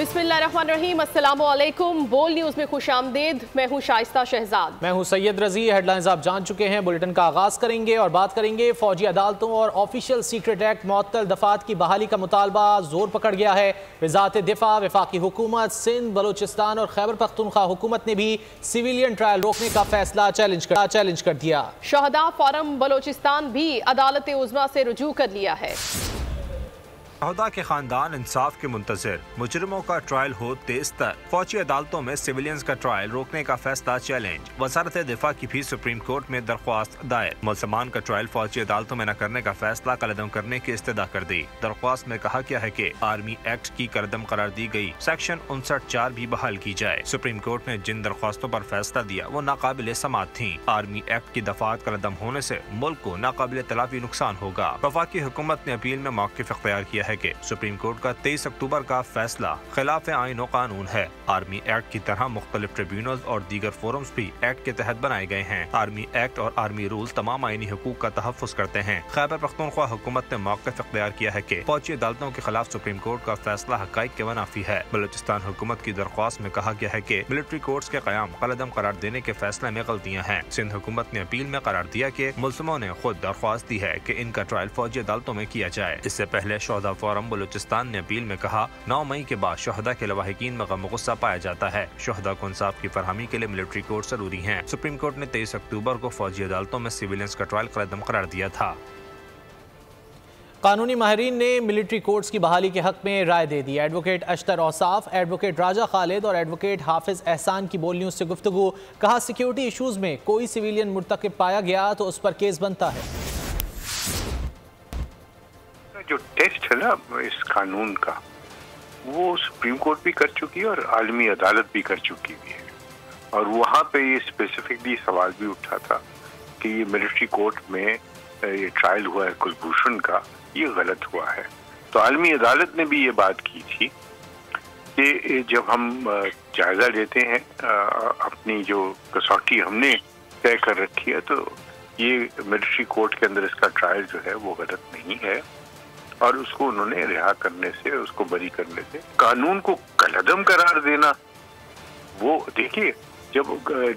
बिस्मिल्लाहिर्रहमानिर्रहीम, अस्सलामु अलैकुम। बोल न्यूज़ में खुश आमदीद। मैं हूँ शाइस्ता शहजाद। मैं हूँ सैयद रजी। हेडलाइंस आप जान चुके हैं। बुलेटिन का आगाज़ करेंगे और बात करेंगे फौजी अदालतों और ऑफिशियल सीक्रेट एक्ट मुअत्तल दफात की बहाली का मुतालबा जोर पकड़ गया है। वज़ारत दिफा, वफाकी हुकूमत, सिंध, बलूचिस्तान और खैबर पख्तूनख्वा हुकूमत ने भी सिविलियन ट्रायल रोकने का फैसला चैलेंज कर दिया। शहदा फोरम बलूचिस्तान भी अदालत उज़्मा से रुजू कर लिया है। शहदा के खानदान इंसाफ के मुंतज़िर, मुजरिमों का ट्रायल हो तेज तर। फौजी अदालतों में सिविलियंस का ट्रायल रोकने का फैसला चैलेंज। वज़ारत दिफा की भी सुप्रीम कोर्ट में दरख्वास्त दायर। मुसलमान का ट्रायल फौजी अदालतों में न करने का फैसला कलअदम करने की इस्तदा कर दी। दरख्वास्त में कहा गया है कि आर्मी एक्ट की कलअदम करार दी गई सेक्शन 59(4) भी बहाल की जाए। सुप्रीम कोर्ट ने जिन दरख्वास्तों पर फैसला दिया वो नाकाबिल समाअत थी। आर्मी एक्ट की दफात कलअदम होने से मुल्क को नाकाबिल तलाफी नुकसान होगा। वफाकी हुकूमत ने अपील में मौक़िफ़ इख्तियार किया है कि सुप्रीम कोर्ट का 23 अक्टूबर का फैसला खिलाफ आईन और कानून है। आर्मी एक्ट की तरह मुख्तलिफ ट्रिब्यूनल्स और दीगर फोरम्स भी एक्ट के तहत बनाए गए हैं। आर्मी एक्ट और आर्मी रूल्स तमाम आईनी हुकूक का तहफ़्फ़ुज़ करते हैं। खैबर पख्तूनख्वा हुकूमत ने मौक़िफ़ इख्तियार किया है कि फौजी अदालतों के खिलाफ सुप्रीम कोर्ट का फैसला हक़ाइक़ के मुनाफी है। बलूचिस्तान हुकूमत की दरख्वास्त में कहा गया है कि मिलिट्री कोर्ट्स के क़याम कलअदम करार देने के फैसले में गलतियाँ हैं। सिंध हुकूमत ने अपील में करार दिया कि मुल्ज़िमों ने खुद दरख्वास्त दी है कि इनका ट्रायल फौजी अदालतों में किया जाए। इससे पहले शहदा फोरम बलूचिस्तान ने अपील में कहा 9 मई के बाद शहदा के लवाहिकीन में गम गुस्सा पाया जाता है। शहदा को इंसाफ की फरहमी के लिए मिलिट्री कोर्ट जरूरी है। सुप्रीम कोर्ट ने 23 अक्टूबर को फौजी अदालतों में सिविलियंस का ट्रायल कलअदम करार दिया था। कानूनी माहिरीन ने मिलिट्री कोर्ट्स की बहाली के हक में राय दे दी। एडवोकेट अशतर औसाफ, एडवोकेट राजा खालिद और एडवोकेट हाफिज एहसान की बोल न्यूज़ से गुफ्तगू। कहा सिक्योरिटी इशूज़ में कोई सिविलियन मुर्तकिब पाया गया तो उस पर केस बनता है। जो टेस्ट है ना इस कानून का, वो सुप्रीम कोर्ट भी कर चुकी है और आलमी अदालत भी कर चुकी है। और वहाँ पे ये स्पेसिफिकली सवाल भी उठा था कि ये मिलिट्री कोर्ट में ये ट्रायल हुआ है कुलभूषण का, ये गलत हुआ है। तो आलमी अदालत ने भी ये बात की थी कि जब हम जायजा लेते हैं अपनी जो कसौटी हमने तय कर रखी है, तो ये मिलिट्री कोर्ट के अंदर इसका ट्रायल जो है वो गलत नहीं है। और उसको उन्होंने रिहा करने से, उसको बरी करने से, कानून को कलअदम करार देना, वो देखिए जब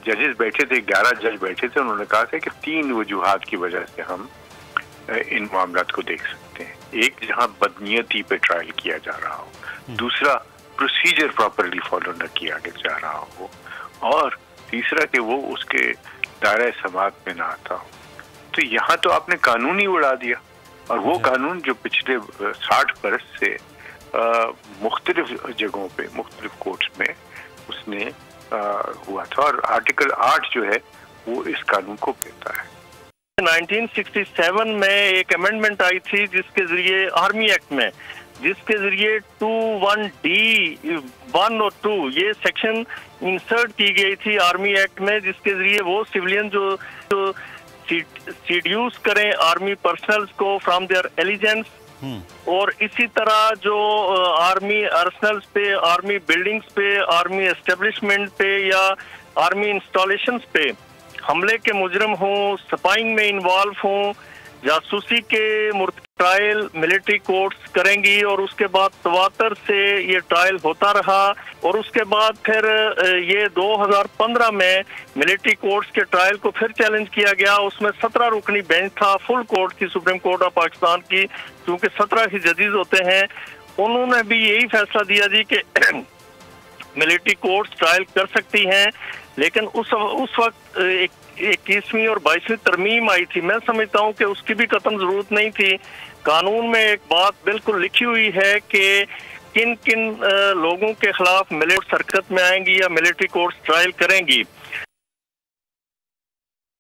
जजेस बैठे थे, 11 जज बैठे थे, उन्होंने कहा था कि 3 वजूहात की वजह से हम इन मामलात को देख सकते हैं। एक, जहां बदनीयती पे ट्रायल किया जा रहा हो, दूसरा प्रोसीजर प्रॉपरली फॉलो न किया जा रहा हो, और तीसरा कि वो उसके दायरे समाअत में ना आता हो। तो यहाँ तो आपने कानून ही उड़ा दिया। और वो कानून जो पिछले 60 बरस से मुख्तलिफ जगहों पे, मुख्तलिफ कोर्ट्स में उसने हुआ था, और आर्टिकल 8 जो है वो इस कानून को कहता है। 1967 में एक अमेंडमेंट आई थी जिसके जरिए आर्मी एक्ट में, जिसके जरिए 21D 1 और 2 ये सेक्शन इंसर्ट की गई थी आर्मी एक्ट में, जिसके जरिए वो सिविलियन जो सीड्यूस करें आर्मी पर्सनल्स को फ्रॉम देयर एलिजेंस, और इसी तरह जो आर्मी आर्सनल्स पे, आर्मी बिल्डिंग्स पे, आर्मी एस्टेब्लिशमेंट पे या आर्मी इंस्टॉलेशंस पे हमले के मुजरिम हों, स्पाइंग में इन्वॉल्व हों, जासूसी के ट्रायल मिलिट्री कोर्ट्स करेंगी। और उसके बाद तवातर से ये ट्रायल होता रहा, और उसके बाद फिर ये 2015 में मिलिट्री कोर्ट्स के ट्रायल को फिर चैलेंज किया गया। उसमें 17 रुकनी बेंच था, फुल कोर्ट थी सुप्रीम कोर्ट ऑफ पाकिस्तान की, क्योंकि 17 ही जजेस होते हैं। उन्होंने भी यही फैसला दिया जी कि मिलिट्री कोर्ट्स ट्रायल कर सकती हैं, लेकिन उस वक्त 21वीं और 22वीं तरमीम आई थी। मैं समझता हूँ कि उसकी भी कतई जरूरत नहीं थी। कानून में एक बात बिल्कुल लिखी हुई है कि किन किन लोगों के खिलाफ मिलिट्री सरकत में आएंगी या मिलिट्री कोर्ट्स ट्रायल करेंगी।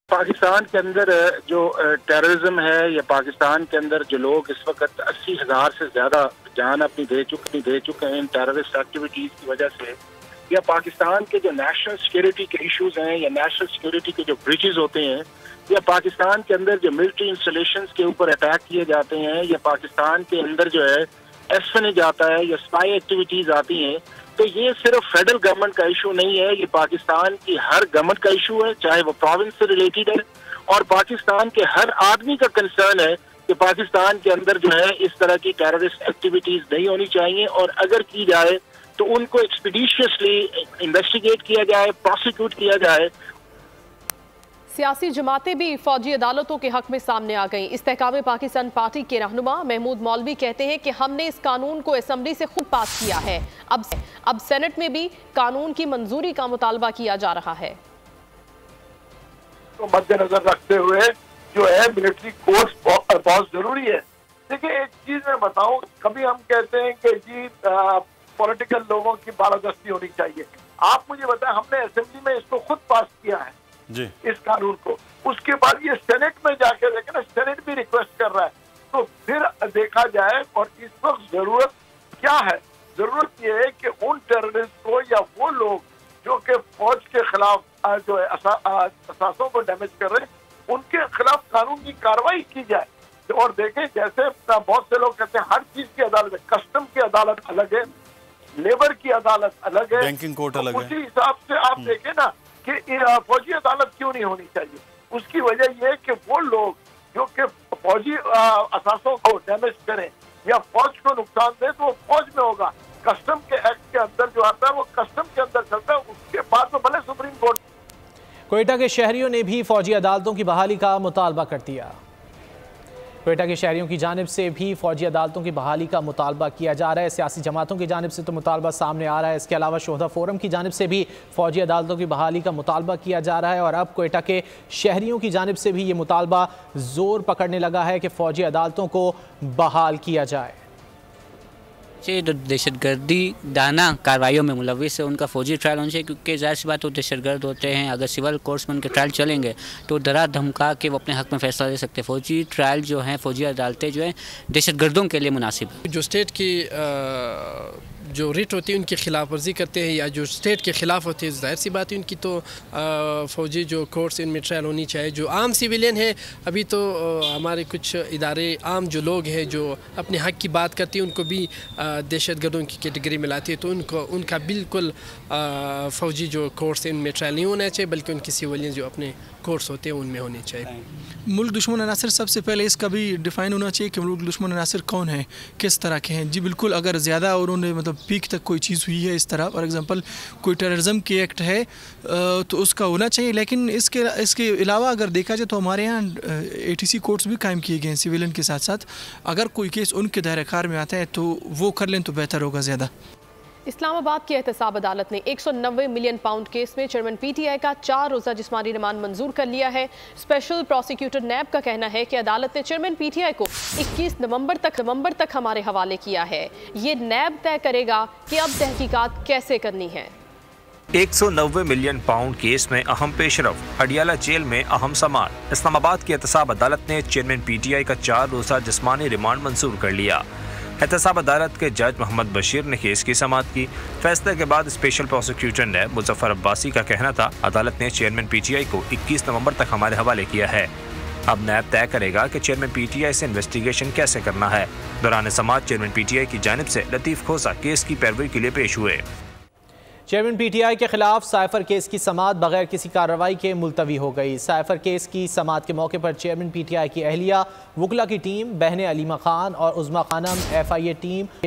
पाकिस्तान के अंदर जो टेररिज्म है, या पाकिस्तान के अंदर जो लोग इस वक्त 80,000 से ज्यादा जान अपनी दे चुके हैं इन टेररिस्ट एक्टिविटीज की वजह से, या पाकिस्तान के जो नेशनल सिक्योरिटी के इश्यूज हैं, या नेशनल सिक्योरिटी के जो ब्रीचेस होते हैं, या पाकिस्तान के अंदर जो मिलिट्री इंस्टॉलेशंस के ऊपर अटैक किए जाते हैं, या पाकिस्तान के अंदर जो है एस्पिनेज आता है या स्पाई एक्टिविटीज आती हैं, तो ये सिर्फ फेडरल गवर्नमेंट का इशू नहीं है, ये पाकिस्तान की हर गवर्नमेंट का इशू है, चाहे वो प्रोविंस से रिलेटेड है, और पाकिस्तान के हर आदमी का कंसर्न है कि पाकिस्तान के अंदर जो है इस तरह की टेररिस्ट एक्टिविटीज नहीं होनी चाहिए, और अगर की जाए तो उनको एक्सपीडिशियसली इन्वेस्टिगेट किया जाए, प्रोसिक्यूट किया जाए। सियासी जमातें भी फौजी अदालतों के हक में सामने आ गईं। इस्तेहकाम पाकिस्तान पार्टी के रहनुमा महमूद मौलवी कहते हैं कि हमने इस कानून को असेंबली से खुद पास किया है, अब सेनेट में भी कानून की मंजूरी का मुतालबा किया जा रहा है। तो मद्देनजर रखते हुए जो है मिलिट्री कोर्स बहुत जरूरी है। देखिए एक चीज मैं बताऊं, कभी हम कहते हैं कि जी पॉलिटिकल लोगों की बालादस्ती होनी चाहिए। आप मुझे बताएं, हमने असेंबली में इसको खुद पास किया है जी, इस कानून को, उसके बाद ये सेनेट में जाके देखें ना, सेनेट भी रिक्वेस्ट कर रहा है, तो फिर देखा जाए। और इस वक्त जरूरत क्या है? जरूरत ये है कि उन टेररिस्ट को या वो लोग जो कि फौज के खिलाफ जो है असासों को डैमेज कर रहे हैं, उनके खिलाफ कानून की कार्रवाई की जाए। और देखें, जैसे बहुत से लोग कहते हैं हर चीज की अदालत है, कस्टम की अदालत अलग है, लेबर की अदालत अलग है, बैंकिंग कोर्ट अलग है। उसी हिसाब से आप देखें ना कि फौजी अदालत क्यों नहीं होनी चाहिए। उसकी वजह यह है कि वो लोग जो कि फौजी असासों को डैमेज करें या फौज को नुकसान दे, तो वो फौज में होगा। कस्टम के एक्ट के अंदर जो आता है वो कस्टम के अंदर चलता है, उसके बाद में भले सुप्रीम कोर्ट। क्वेटा के शहरियों ने भी फौजी अदालतों की बहाली का मुतालबा कर दिया। क्वेटा के शहरियों की जानिब से भी फौजी अदालतों की बहाली का मुतालबा किया जा रहा है। सियासी जमातों की जानिब से तो मुतालबा सामने आ रहा है, इसके अलावा शोहदा फोरम की जानिब से भी फौजी अदालतों की बहाली का मुतालबा किया जा रहा है। और अब क्वेटा के शहरियों की जानिब से भी ये मुतालबा जोर पकड़ने लगा है कि फौजी अदालतों को बहाल किया जाए। जो दहशतगर्दी दाना कार्रवाइयों में मुलविस है उनका फ़ौजी ट्रायल होना चाहिए, क्योंकि ज़ाहिर सी बात वो दहशतगर्द होते हैं। अगर सिविल कोर्ट्स में उनके ट्रायल चलेंगे तो डरा धमका के वो अपने हक़ में फ़ैसला ले सकते हैं। फ़ौजी ट्रायल जो हैं, फ़ौजी अदालतें जो हैं, दहशतगर्दों के लिए मुनासिब है। जो स्टेट की जो रिट होती है उनकी खिलाफ वर्जी करते हैं या जो स्टेट के ख़िलाफ़ होती है, ज़ाहिर सी बात है उनकी तो फ़ौजी जो कोर्ट्स इनमें ट्रायल होनी चाहिए। जो आम सिविलियन है, अभी तो हमारे कुछ इदारे आम जो लोग हैं जो अपने हक़ की बात करती हैं, उनको भी दहशतगर्दों की कैटेगरी में लाती है, तो उनका बिल्कुल फ़ौजी जो कोर्ट्स इनमें ट्रायल नहीं होना चाहिए, बल्कि उनकी सिविलियन जो अपने कोर्स होते हैं उनमें होने चाहिए। मुल्क दुश्मन अनासर, सबसे पहले इसका भी डिफ़ाइन होना चाहिए कि मुल्क दुश्मन अनासर कौन है, किस तरह के हैं। जी बिल्कुल, अगर ज़्यादा और उन्हें मतलब पीक तक कोई चीज़ हुई है इस तरह, फॉर एग्जांपल कोई टेररिज्म की एक्ट है तो उसका होना चाहिए। लेकिन इसके अलावा अगर देखा जाए तो हमारे यहाँ ATC कोर्ट्स भी कायम किए गए हैं सिविलियन के साथ साथ। अगर कोई केस उनके दायरे कार में आता है तो वो कर लें तो बेहतर होगा ज़्यादा। इस्लामाबाद की एहतसाब अदालत ने 190 मिलियन पाउंड केस में चेयरमैन PTI का 4 रोज़ा जिस्मानी रिमांड मंजूर कर लिया है। स्पेशल प्रोसिक्यूटर नैब का कहना है कि अदालत ने चेयरमैन PTI को 21 नवंबर तक हमारे हवाले किया है। ये नैब तय करेगा कि अब तहकीकात कैसे करनी है। 190 मिलियन पाउंड केस में अहम पेशरफ, अडियाला जेल में अहम समाअत। इस्लामाबाद की एहतसाब अदालत ने चेयरमैन PTI का 4 रोज़ा जिस्मानी रिमांड मंजूर कर लिया। एहतसाब अदालत के जज मोहम्मद बशीर ने केस की समाअत की। फैसले के बाद स्पेशल प्रोसिक्यूटर नैब मुजफ्फर अब्बासी का कहना था, अदालत ने चेयरमैन PTI को 21 नवंबर तक हमारे हवाले किया है। अब नैब तय करेगा कि चेयरमैन PTI से इन्वेस्टिगेशन कैसे करना है। दौरान समाअत चेयरमैन PTI की जानिब से लतीफ़ खोसा केस की पैरवी के लिए पेश हुए। चेयरमैन PTI के खिलाफ साइफर केस की समाअत बगैर किसी कार्रवाई के मुलतवी हो गई। साइफर केस की समाअत के मौके पर चेयरमैन PTI की अहलिया, वकला की टीम, बहने अलीमा खान और उज़मा खानम, FIA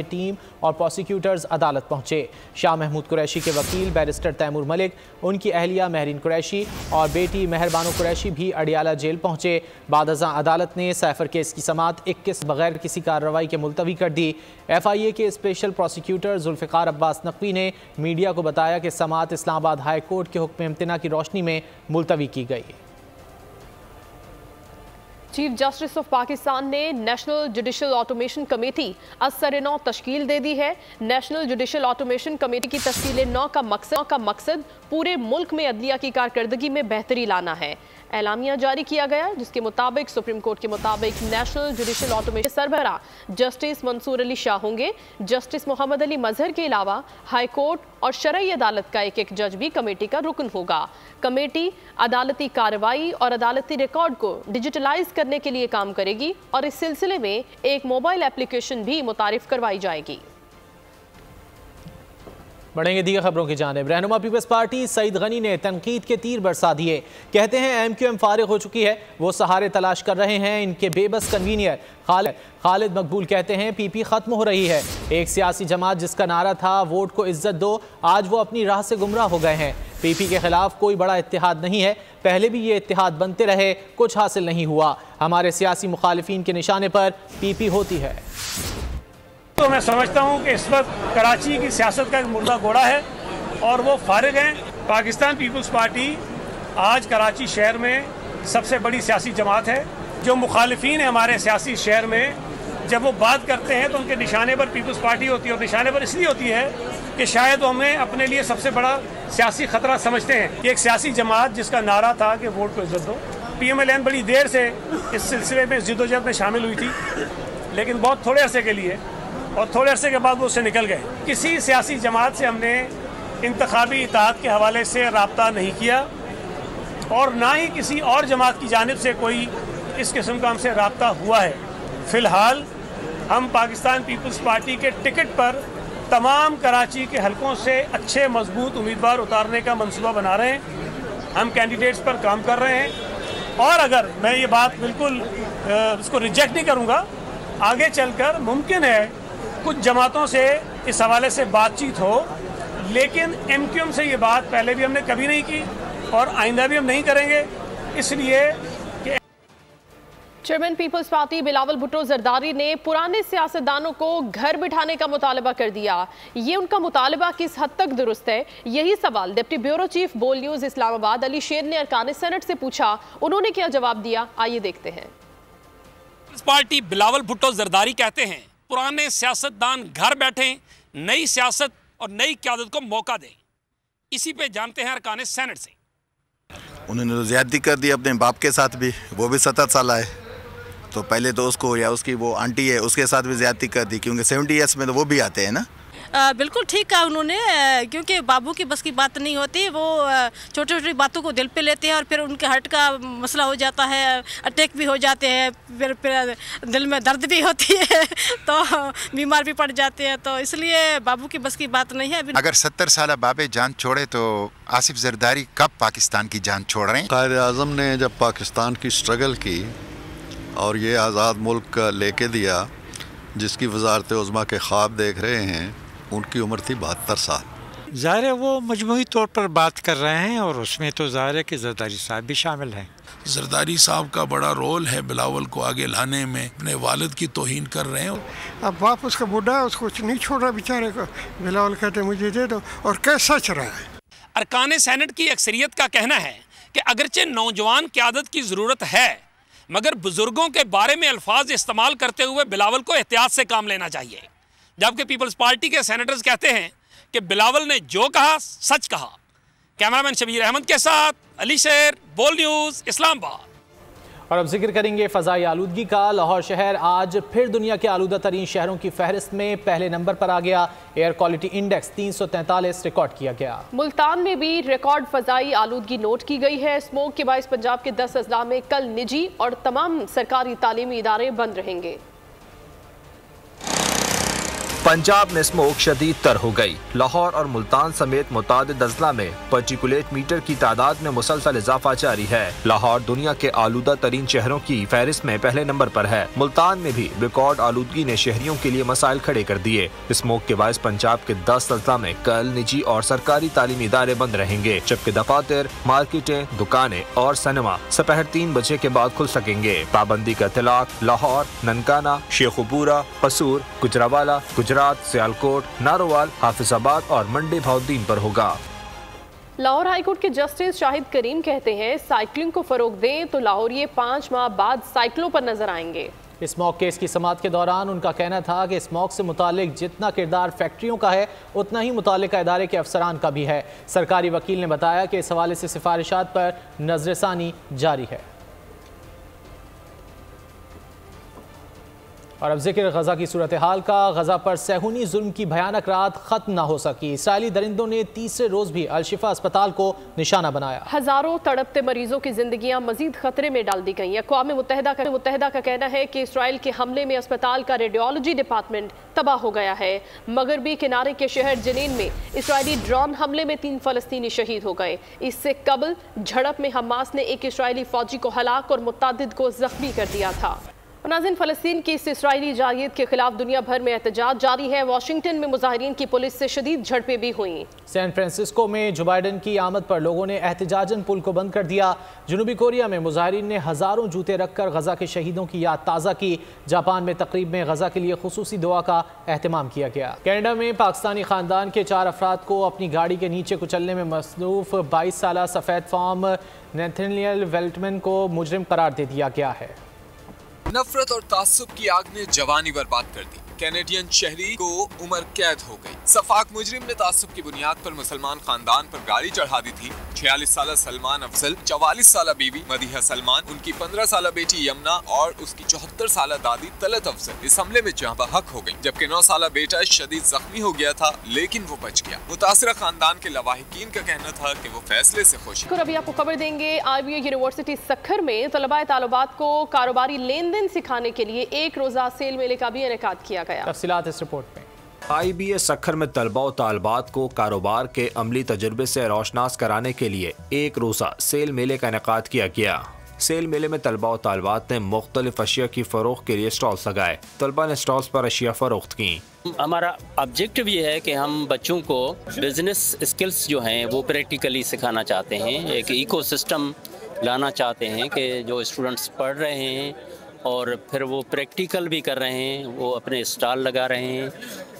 टीम और प्रोसिक्यूटर्स अदालत पहुंचे। शाह महमूद कुरैशी के वकील बैरिस्टर तैमूर मलिक, उनकी अहलिया महरीन कुरैशी और बेटी मेहरबानो कुरैशी भी अडियाला जेल पहुंचे। बाद अज़ां अदालत ने साइफर केस की समाअत 21 बगैर किसी कार्रवाई के मुलतवी कर दी। FIA के स्पेशल प्रोसिक्यूटर जुल्फ़िकार अब्बास नकवी ने मीडिया को बताया कि समाअत इस्लामाबाद हाई कोर्ट के हुक्म इम्तना की रोशनी में मुलतवी की गई। चीफ जस्टिस ऑफ पाकिस्तान ने नेशनल जुडिशल ऑटोमेशन कमेटी असर-ए-नौ तश्कील दे दी है। नेशनल जुडिशल ऑटोमेशन कमेटी की तश्कील-ए-नौ का मकसद पूरे मुल्क में अदलिया की कारकर्दगी में बेहतरी लाना है। एलामिया जारी किया गया जिसके मुताबिक सुप्रीम कोर्ट के मुताबिक नेशनल जुडिशल ऑटोमेशन सरबराह जस्टिस मंसूर अली शाह होंगे। जस्टिस मोहम्मद अली मजहर के अलावा हाई कोर्ट और शरई अदालत का एक जज भी कमेटी का रुकन होगा। कमेटी अदालती कार्रवाई और अदालती रिकॉर्ड को डिजिटलाइज करने के लिए काम करेगी और इस सिलसिले में एक मोबाइल एप्लीकेशन भी मुतारिफ करवाई जाएगी। बढ़ेंगे दीगर खबरों की जानिब। रहनुमा पीपल्स पार्टी सईद गनी ने तनकीद के तीर बरसा दिए। कहते हैं MQM फारिग हो चुकी है, वो सहारे तलाश कर रहे हैं इनके बेबस कन्वीनियर। खालिद मकबूल कहते हैं PP खत्म हो रही है। एक सियासी जमात जिसका नारा था वोट को इज्जत दो, आज वो अपनी राह से गुमराह हो गए हैं। PP के खिलाफ कोई बड़ा इत्तेहाद नहीं है, पहले भी ये इत्तेहाद बनते रहे, कुछ हासिल नहीं हुआ। हमारे सियासी मुखालिफिन के निशाने पर PP होती है। तो मैं समझता हूँ कि इस वक्त कराची की सियासत का एक मुर्दा घोड़ा है और वो फारिग हैं। पाकिस्तान पीपल्स पार्टी आज कराची शहर में सबसे बड़ी सियासी जमात है। जो मुखालिफिन है हमारे सियासी शहर में, जब वो बात करते हैं तो उनके निशाने पर पीपल्स पार्टी होती है, और निशाने पर इसलिए होती है कि शायद वो हमें अपने लिए सबसे बड़ा सियासी खतरा समझते हैं। ये एक सियासी जमात जिसका नारा था कि वोट को इज्जत दो। PMLN बड़ी देर से इस सिलसिले में जिद्दोजहद में शामिल हुई थी, लेकिन बहुत थोड़े अरसे के लिए, और थोड़े अरसे के बाद वो उससे निकल गए। किसी सियासी जमात से हमने इंतखाबी इत्तेहाद के हवाले से रब्ता नहीं किया, और ना ही किसी और जमात की जानिब से कोई इस किस्म का हमसे रब्ता हुआ है। फ़िलहाल हम पाकिस्तान पीपल्स पार्टी के टिकट पर तमाम कराची के हलकों से अच्छे मजबूत उम्मीदवार उतारने का मंसूबा बना रहे हैं। हम कैंडिडेट्स पर काम कर रहे हैं, और अगर मैं ये बात बिल्कुल इसको रिजेक्ट नहीं करूँगा, आगे चलकर मुमकिन है कुछ जमातों से इस हवाले से बातचीत हो, लेकिन MQM से ये बात पहले भी हमने कभी नहीं की और आइंदा भी हम नहीं करेंगे। इसलिए चेयरमैन पीपल्स पार्टी बिलावल भुट्टो जरदारी ने पुराने सियासतदानों को घर बिठाने का मुतालबा कर दिया। ये उनका मुतालबा किस हद तक दुरुस्त है, यही सवाल डिप्टी ब्यूरो चीफ बोल न्यूज़ इस्लामाबाद अली शेर ने अरकान सेनेट से पूछा। उन्होंने क्या जवाब दिया, आइए देखते हैं। पीपल्स पार्टी बिलावल भुट्टो जरदारी कहते हैं पुराने सियासतदान घर बैठें, नई सियासत और नई क़यादत को मौका दें। इसी पे जानते हैं अरकान सेनेट से। उन्होंने तो ज़्यादती कर दी अपने बाप के साथ भी, वो भी 70 साल है, तो पहले तो उसको या उसकी वो आंटी है उसके साथ भी ज़्यादती कर दी, क्योंकि 70 ईयर्स में तो वो भी आते हैं ना। बिल्कुल ठीक कहा उन्होंने, क्योंकि बाबू की बस की बात नहीं होती। वो छोटी छोटी बातों को दिल पे लेते हैं और फिर उनके हार्ट का मसला हो जाता है, अटैक भी हो जाते हैं, फिर दिल में दर्द भी होती है, तो बीमार भी पड़ जाते हैं। तो इसलिए बाबू की बस की बात नहीं है। अगर 70 साल बाबे जान छोड़े तो आसिफ जरदारी कब पाकिस्तान की जान छोड़ रहे हैं? कायद आज़म ने जब पाकिस्तान की स्ट्रगल की और ये आज़ाद मुल्क लेके दिया, जिसकी वज़ारत उज़्मा के ख्वाब देख रहे हैं, उनकी उम्र थी 72 साल। ज़ाहिर है वो मजमूई तौर पर बात कर रहे हैं, और उसमें तो ज़ाहिर है कि जरदारी साहब भी शामिल हैं। जरदारी साहब का बड़ा रोल है बिलावल को आगे लाने में। अपने वालिद की तौहीन कर रहे हैं। अब बाप उसका बूढ़ा है, उसको कुछ नहीं छोड़ रहा बेचारे को। बिलावल कहते मुझे दे दो, और कैसा चल रहा है। अरकान सेनेट की अक्सरियत का कहना है कि अगरचे नौजवान क़यादत की ज़रूरत है, मगर बुजुर्गों के बारे में अल्फाज इस्तेमाल करते हुए बिलावल को एहतियात से काम लेना चाहिए। जबकि पीपल्स पार्टी के सेनेटर्स कहते हैं कि बिलावल ने जो कहा सच कहा। कैमरामैन शबीर अहमद के साथ अली शेर, बोल न्यूज़, इस्लामाबाद। और अब जिक्र करेंगे फ़ज़ाई आलूदगी का। लाहौर शहर आज फिर दुनिया के आलूदा तरीन शहरों की फहरिस्त में पहले नंबर पर आ गया। एयर क्वालिटी इंडेक्स 343 रिकॉर्ड किया गया। मुल्तान में भी रिकॉर्ड फ़ज़ाई आलूदगी नोट की गई है। स्मोक के बाइस पंजाब के 10 अजला में कल निजी और तमाम सरकारी तालीमी इदारे बंद रहेंगे। पंजाब में स्मोक शदीद तर हो गई। लाहौर और मुल्तान समेत मुतादिद अजला में पार्टिकुलेट मीटर की तादाद में मुसलसल इजाफा जारी है। लाहौर दुनिया के आलूदा तरीन शहरों की फहरिस्त में पहले नंबर पर है। मुल्तान में भी रिकॉर्ड आलूदगी ने शहरियों के लिए मसाइल खड़े कर दिए। स्मोक के बायस पंजाब के 10 अजला में कल निजी और सरकारी तालीमी इदारे बंद रहेंगे, जबकि दफातर, मार्केटें, दुकानें और सिनेमा दोपहर 3 बजे के बाद खुल सकेंगे। पाबंदी का इतलाक लाहौर, ननकाना, शेखुपुरा, कसूर, गुजरावाला, गुजरात, सियालकोट, नारोवाल, हाफिजाबाद और मंडी भाउद्दीन पर होगा। लाहौर हाईकोर्ट के जस्टिस शाहिद करीम कहते हैं साइकिलिंग को फरोग दें तो लाहौरिये 5 माह बाद साइकिलों पर नजर आएंगे। स्मॉक केस की समाअत के दौरान उनका कहना था कि स्मॉक से मुतालिक जितना किरदार फैक्ट्रियों का है उतना ही मुतालिका इदारे के अफसरान का भी है। सरकारी वकील ने बताया कि इस हवाले से सिफारिशात पर नजरसानी जारी है। और अब जिक्र गजा की सूरत हाल का। गजा पर सहूनी जुल्म की भयानक रात खत्म न हो सकी। इसराइली दरिंदों ने तीसरे रोज भी अल-शिफा अस्पताल को निशाना बनाया। हजारों तड़पते मरीजों की जिंदगियां मजीद खतरे में डाल दी गई। अक़वाम मुत्तहिदा का कहना है कि इसराइल के हमले में अस्पताल का रेडियोलॉजी डिपार्टमेंट तबाह हो गया है। मगरबी किनारे के शहर जनीन में इसराइली ड्रोन हमले में 3 फलस्तीनी शहीद हो गए। इससे कबल झड़प में हमास ने एक इसराइली फौजी को हलाक और मुतअद्दिद को जख्मी कर दिया था। नाज़रीन, फ़लस्तीन की इस इसराइली जारियत के खिलाफ दुनिया भर में एहतजाज जारी है। वाशिंगटन में मुजाहिरीन की पुलिस से शदीद झड़पें भी हुई। सैन फ्रांसिस्को में जो बाइडन की आमद पर लोगों ने एहतजाजन पुल को बंद कर दिया। जनूबी कोरिया में मुजाहिरीन ने हज़ारों जूते रखकर गजा के शहीदों की याद ताज़ा की। जापान में तकरीब में गजा के लिए खुसूसी दुआ का एहतमाम किया गया। कनाडा में पाकिस्तानी खानदान के 4 अफराद को अपनी गाड़ी के नीचे कुचलने में मसरूफ 22 साला सफ़ेद फॉर्म नेथनियल वेल्टमैन को मुजरिम करार दे दिया गया है। नफरत और तासुब की आग ने जवानी बर्बाद कर दी। कैनेडियन शहरी को उम्र कैद हो गई। सफाक मुजरिम ने तासुब की बुनियाद पर मुसलमान खानदान पर गाड़ी चढ़ा दी थी। 46 साला सलमान अफजल, 44 साला बीवी मदीहा सलमान, उनकी 15 साला बेटी यमुना और उसकी 74 साला दादी तलत अफजल इस हमले में जहाँ बहक हो गई, जबकि 9 साला बेटा शदीद जख्मी हो गया था, लेकिन वो बच गया। मुतासिरा खानदान के लवाहिकीन का कहना था कि वो फैसले से खुश हैं। अभी आपको खबर देंगे, IBA यूनिवर्सिटी सक्खर में तलबा तालिबात को कारोबारी लेन देन सिखाने के लिए एक रोजा सेल मेले का भी इनेकाद किया गया। तफसीलात इस रिपोर्ट में। IBA सक्खर में तलबा और तालिबात को कारोबार के अमली तजुर्बे से रोशनास कराने के लिए एक रोज़ा सेल मेले का इनेकाद किया गया। सेल मेले में तलबा और तालिबात ने मुख्तलिफ अशिया की फ़रोख्त के लिए स्टॉल्स लगाए। तलबा ने स्टॉल्स पर अशिया फ़रोख्त की। हमारा ऑब्जेक्टिव ये है कि हम बच्चों को बिजनेस स्किल्स जो हैं वो प्रैक्टिकली सिखाना चाहते हैं। एक इकोसिस्टम लाना चाहते हैं कि जो स्टूडेंट्स पढ़ रहे हैं और फिर वो प्रैक्टिकल भी कर रहे हैं, वो अपने स्टॉल लगा रहे हैं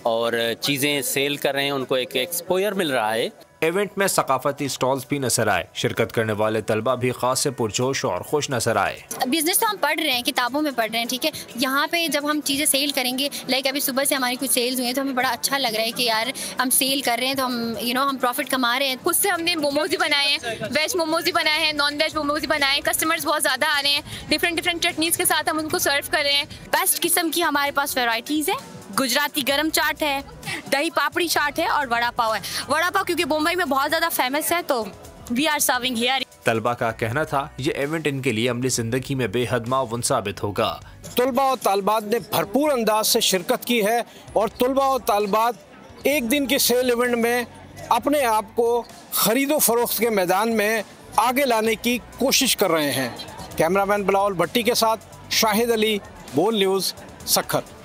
और चीज़ें सेल कर रहे हैं, उनको एक एक्सपोजर मिल रहा है। इवेंट में सकाफती स्टॉल्स भी नजर आए। शिरकत करने वाले तलबा भी खास से पुरजोश और खुश नजर आए। बिजनेस तो हम पढ़ रहे हैं, किताबों में पढ़ रहे हैं, ठीक है। यहाँ पे जब हम चीज़ें सेल करेंगे, लाइक अभी सुबह से हमारी कुछ सेल्स हुई हैं, तो हमें बड़ा अच्छा लग रहा है कि यार हम सेल कर रहे हैं तो हम हम प्रॉफिट कमा रहे हैं। खुद से हमने मोमोज भी बनाए हैं, वेज मोमोज भी बनाए हैं, नॉन वेज मोमोज भी बनाए हैं। कस्टमर्स बहुत ज़्यादा आ रहे हैं, डिफरेंट चटनीज़ के साथ हम उनको सर्व कर रहे हैं। बेस्ट किस्म की हमारे पास वेराइटीज़ है। गुजराती गरम चाट है, दही पापड़ी चाट है और वड़ा पाव है। वड़ा पाव क्योंकि मुंबई में बहुत ज़्यादा फेमस है, तो वी आर सर्विंग हियर। तलबा का कहना था ये इवेंट इनके लिए अमली जिंदगी में बेहद माउन साबित होगा। तलबा और तालिबात ने भरपूर अंदाज से शिरकत की है और तलबा और तालिबात एक दिन के सेल इवेंट में अपने आप को खरीदो फरोख्त के मैदान में आगे लाने की कोशिश कर रहे हैं। कैमरामैन बिलावल भट्टी के साथ शाहिद अली, बोल न्यूज़, सक्खर।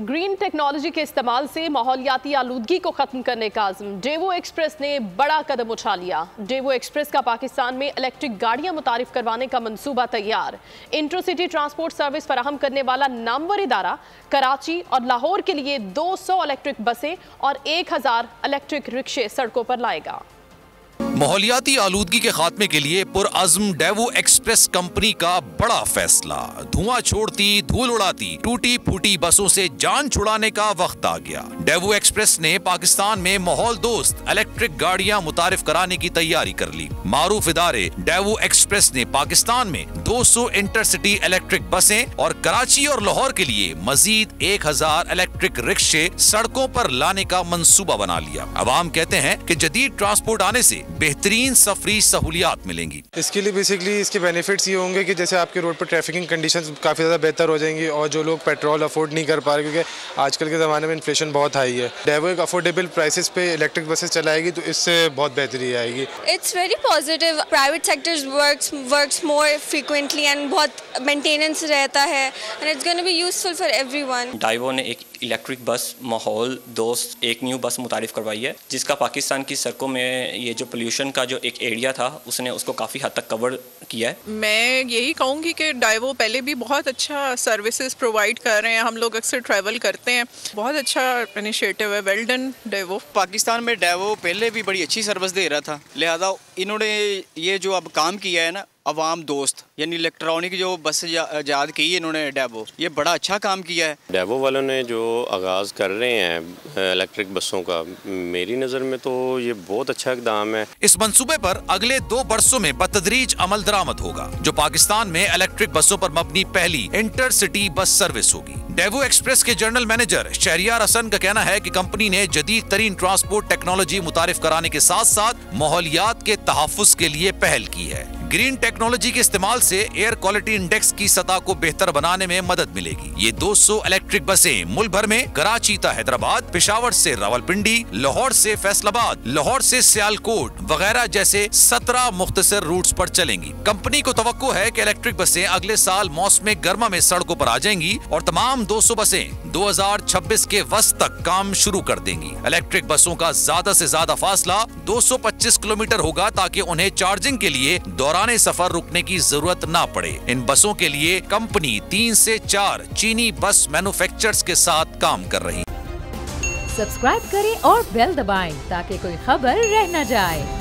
ग्रीन टेक्नोलॉजी के इस्तेमाल से माहौलियाती आलूदगी को खत्म करने का आज़म। डेवो एक्सप्रेस ने बड़ा कदम उठा लिया। डेवो एक्सप्रेस का पाकिस्तान में इलेक्ट्रिक गाड़ियां मुतारिफ करवाने का मंसूबा तैयार। इंटरसिटी ट्रांसपोर्ट सर्विस फराहम करने वाला नामवर इदारा कराची और लाहौर के लिए 200 इलेक्ट्रिक बसें और 1000 इलेक्ट्रिक रिक्शे सड़कों पर लाएगा। माहौलियाती आलूदगी के खात्मे के लिए पुरअज़्म डेवो एक्सप्रेस कंपनी का बड़ा फैसला। धुआं छोड़ती, धूल उड़ाती, टूटी फूटी बसों से जान छुड़ाने का वक्त आ गया। डेवो एक्सप्रेस ने पाकिस्तान में माहौल दोस्त इलेक्ट्रिक गाड़ियां मुतारिफ कराने की तैयारी कर ली। मारूफ इदारे डेवो एक्सप्रेस ने पाकिस्तान में 200 इंटरसिटी इलेक्ट्रिक बसें और कराची और लाहौर के लिए मजीद 1000 इलेक्ट्रिक रिक्शे सड़कों पर लाने का मंसूबा बना लिया। अवाम कहते हैं कि जदीद ट्रांसपोर्ट आने से बेहतरीन सफरी सहूलियात मिलेंगी। इसके लिए बेसिकली इसके बेनिफिट्स ये होंगे कि जैसे आपके रोड पर ट्रैफिकिंग कंडीशंस काफ़ी ज़्यादा बेहतर हो जाएंगी और जो लोग पेट्रोल अफोर्ड नहीं कर पा रहे क्योंकि आजकल के ज़माने में इन्फ्लेशन बहुत हाई है, डेवो एक अफोर्डेबल प्राइसेस पे इलेक्ट्रिक बसेस चलाएगी तो इससे बहुत बेहतरी आएगी। It's very positive. Private sectors works more frequently and बहुत मेंटेनेंस रहता है and it's gonna be useful for everyone. Daewoo ने एक इलेक्ट्रिक बस माहौल दोस्त एक न्यू बस मुतारिफ करवाई है, जिसका पाकिस्तान की सड़कों में ये जो पोल्यूशन का जो एक एरिया था उसने उसको काफ़ी हद तक कवर किया है। मैं यही कहूँगी कि डेवो पहले भी बहुत अच्छा सर्विसेज प्रोवाइड कर रहे हैं। हम लोग अक्सर ट्रैवल करते हैं, बहुत अच्छा इनिशिएटिव है। Well done Daewoo. पाकिस्तान में डेवो पहले भी बड़ी अच्छी सर्विस दे रहा था, लिहाजा इन्होंने ये जो अब काम किया है ना, अवाम दोस्त यानी इलेक्ट्रॉनिक जो बस ईजाद की है इन्होंने डेवो, ये बड़ा अच्छा काम किया है। डेवो वालों ने जो आगाज़ कर रहे हैं इलेक्ट्रिक बसों का, मेरी नज़र में तो ये बहुत अच्छा इक़दाम है। इस मंसूबे पर अगले 2 बरसों में बतदरीज अमल दरामद होगा, जो पाकिस्तान में इलेक्ट्रिक बसों पर मबनी पहली इंटरसिटी बस सर्विस होगी। डेवो एक्सप्रेस के जनरल मैनेजर शहरियार हसन का कहना है कि कंपनी ने जदीद तरीन ट्रांसपोर्ट टेक्नोलॉजी मुतारिफ कराने के साथ साथ माहौलियात के तहफ़्फ़ुज़ के लिए पहल की है। ग्रीन टेक्नोलॉजी के इस्तेमाल से एयर क्वालिटी इंडेक्स की सतह को बेहतर बनाने में मदद मिलेगी। ये 200 इलेक्ट्रिक बसें मुल्क भर में कराची से हैदराबाद, पेशावर से रावलपिंडी, लाहौर से फैसलाबाद, लाहौर से सियालकोट वगैरह जैसे 17 मुख्तसर रूट्स पर चलेंगी। कंपनी को तवक्को है कि इलेक्ट्रिक बसें अगले साल मौसम गर्मा में सड़कों पर आ जाएंगी और तमाम 200 बसें 2026 के वस्त तक काम शुरू कर देंगी। इलेक्ट्रिक बसों का ज्यादा से ज्यादा फासला 225 किलोमीटर होगा ताकि उन्हें चार्जिंग के लिए दौराने सफर रुकने की जरूरत ना पड़े। इन बसों के लिए कंपनी 3 से 4 चीनी बस मैन्युफैक्चरर्स के साथ काम कर रही है। सब्सक्राइब करें और बेल दबाएं ताकि कोई खबर रह न जाए।